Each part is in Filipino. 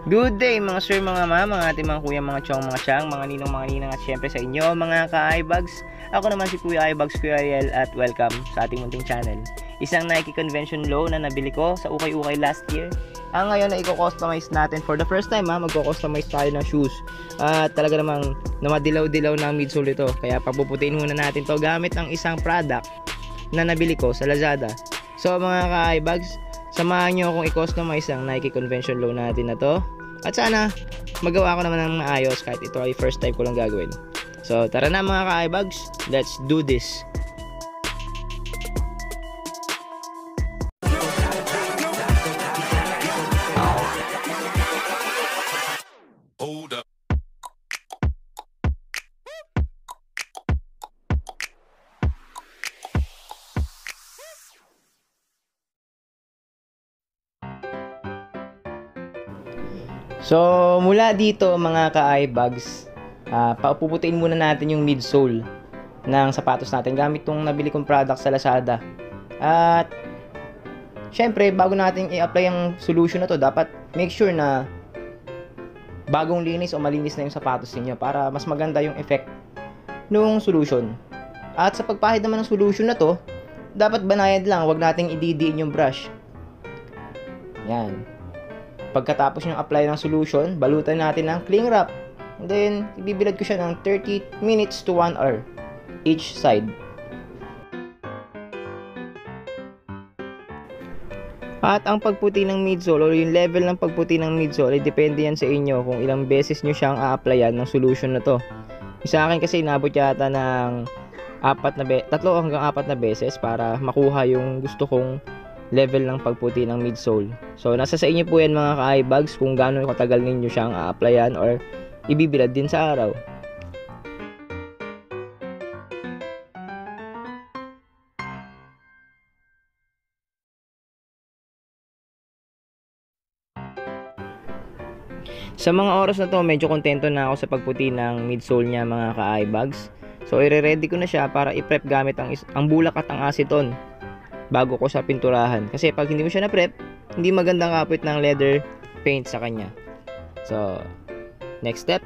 Good day mga sir, mga ma'am, mga ating mga kuya, mga chong, mga chang, mga ninong, mga ninang at syempre sa inyo mga ka-iBags. Ako naman si Kuya iBags, Kuya Ariel, at welcome sa ating munting channel. Isang Nike Convention Low na nabili ko sa ukay-ukay last year. Ngayon na i-customize natin for the first time magko-customize tayo ng shoes. At talaga namang namadilaw-dilaw na ang midsole ito. Kaya papuputiin muna natin to gamit ang isang product na nabili ko sa Lazada. So mga ka-iBags, samahan nyo akong i-customize ang Nike Convention Low natin na to. At sana magawa ko naman ng maayos kahit ito ay first time ko lang gagawin. So tara na mga ka-iBags, let's do this. Hold up. So mula dito mga ka-iBags, papuputiin muna natin yung midsole ng sapatos natin gamit tong nabili kong product sa Lazada. At syempre bago natin i-apply ang solution na to, dapat make sure na bagong linis o malinis na yung sapatos niyo para mas maganda yung effect ng solution. At sa pagpahid naman ng solution na to, dapat banayad lang, wag nating ididiin yung brush. Yan. Pagkatapos ng apply ng solution, balutan natin ng cling wrap. And then, ibibilad ko siya ng 30 minutes to 1 hour each side. At ang pagputi ng midsole o yung level ng pagputi ng midsole, depende yan sa inyo kung ilang beses nyo siyang a-applyan ng solution na to. Sa akin kasi inabot yata ng 3 hanggang 4 na beses para makuha yung gusto kong level ng pagputi ng midsole. So nasa sa inyo po yan mga ka-iBags kung gaano katagal ninyo siyang a-applyan or ibibilad din sa araw. Sa mga oras na to, medyo kontento na ako sa pagputi ng midsole niya mga ka-iBags. So i-ready ko na siya para i-prep gamit ang bulak at ang aceton bago ko sa pinturahan. Kasi pag hindi mo siya na-prep, hindi magandang kapit ng leather paint sa kanya. So, next step.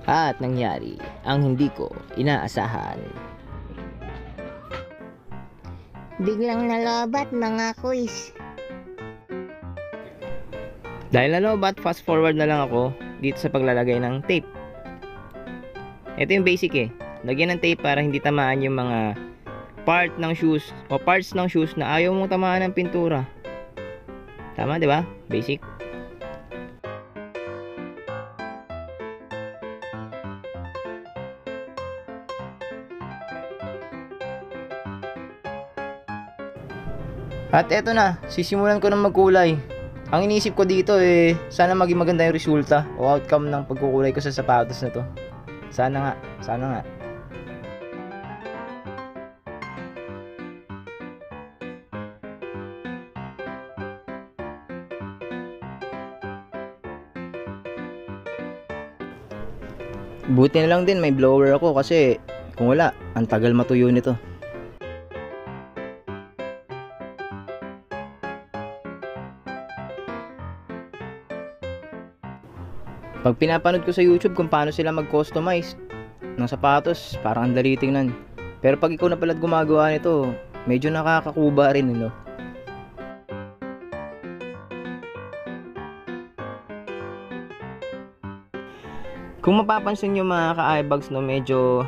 At nangyari ang hindi ko inaasahan. Biglang nalobat mga kuys. Dahil nalobat, fast forward na lang ako dito sa paglalagay ng tape. Ito yung basic lagyan ng tape para hindi tamaan yung mga part ng shoes o parts ng shoes na ayaw mong tamaan ng pintura. Tama, di ba? Basic. At eto na, sisimulan ko ng magkulay. Ang iniisip ko dito sana maging maganda yung resulta o outcome ng pagkukulay ko sa sapatos na to. Sana nga, sana nga. Buti na lang din may blower ako kasi kung wala, ang tagal matuyo nito. Pag pinapanood ko sa YouTube kung paano sila mag-customize ng sapatos, parang ang dali tingnan. Pero pag ikaw na pala gumagawa nito, medyo nakakakuba rin, no? Kung mapapansin nyo mga ka-iBags, no, medyo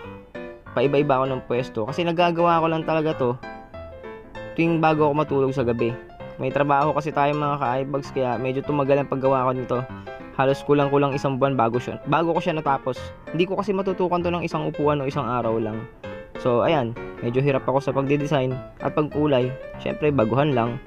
paiba-iba ako ng pwesto kasi nagagawa ko lang talaga to tuwing bago ako matulog sa gabi. May trabaho kasi tayo mga ka-iBags kaya medyo tumagal ang paggawa ko nito. Halos kulang-kulang 1 buwan bago ko siya natapos. Hindi ko kasi matutukan to ng isang upuan o isang araw lang. So ayan, medyo hirap ako sa pagde-design at pagkulay. Syempre baguhan lang.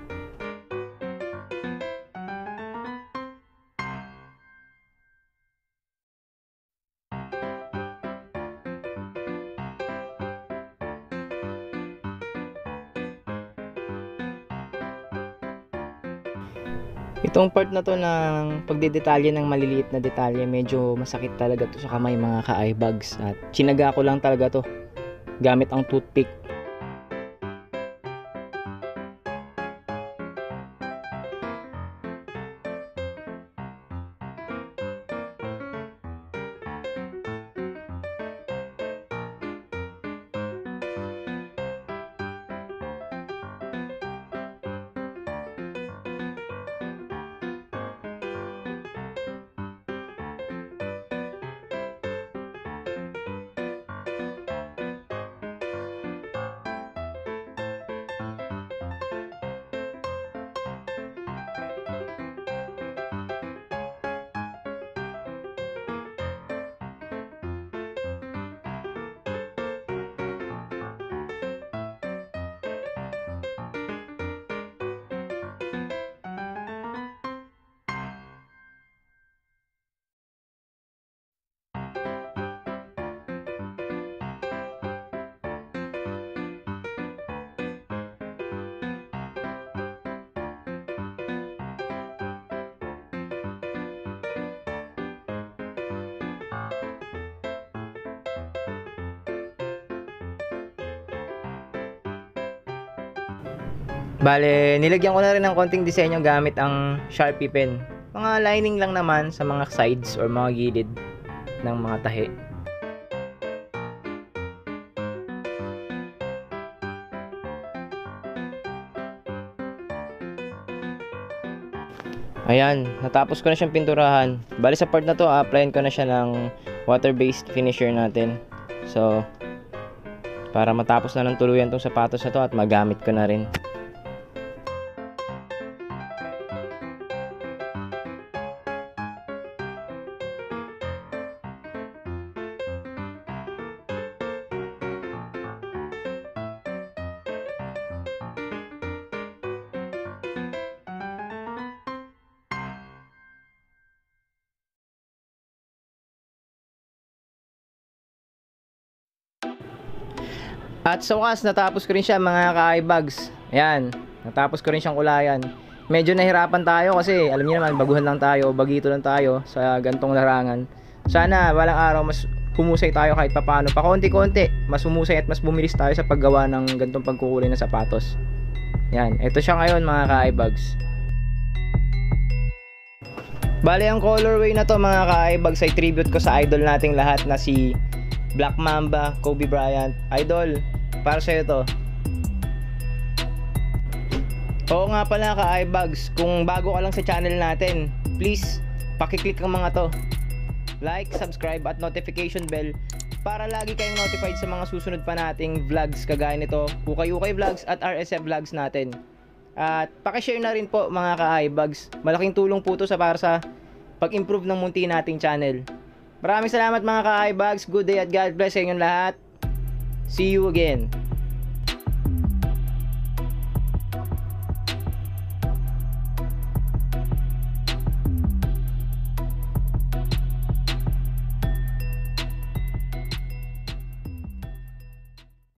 Itong part na to ng pagdedetalye ng maliliit na detalye, medyo masakit talaga to sa kamay mga ka-iBags. At chinaga ko lang talaga to gamit ang toothpick. Bale, nilagyan ko na rin ng konting disenyo gamit ang Sharpie pen. Mga lining lang naman sa mga sides or mga gilid ng mga tahi. Ayan, natapos ko na siyang pinturahan. Bali sa part na to, applyan ko na siya ng water-based finisher natin. So, para matapos na ng tuluyan tong sapatos na to at magamit ko na rin. At sa wakas, natapos ko rin siya mga ka-eyebags. Ayan, natapos ko rin siyang kulayan. Medyo nahirapan tayo kasi alam niyo naman, baguhan lang tayo, bagito lang tayo sa gantong larangan. Sana walang araw mas humusay tayo kahit papaano, pa konti-konti, mas humusay at mas bumilis tayo sa paggawa ng gantong pagkukulay ng sapatos. Yan, ito siya ngayon mga ka-eyebags. Bale, ang colorway na to mga ka-eyebags ay tribute ko sa idol nating lahat na si Black Mamba, Kobe Bryant. Idol, para sa'yo to. Oo nga pala ka-eyebags, kung bago ka lang sa channel natin, please, pakiclick ang mga to. Like, subscribe at notification bell para lagi kayong notified sa mga susunod pa nating vlogs kagaya nito, Ukay-Ukay Vlogs at RSF Vlogs natin. At pakishare na rin po mga ka-eyebags. Malaking tulong po to para sa pag-improve ng munti nating channel. Maraming salamat mga ka-eyebags. Good day at God bless sa inyong lahat. See you again.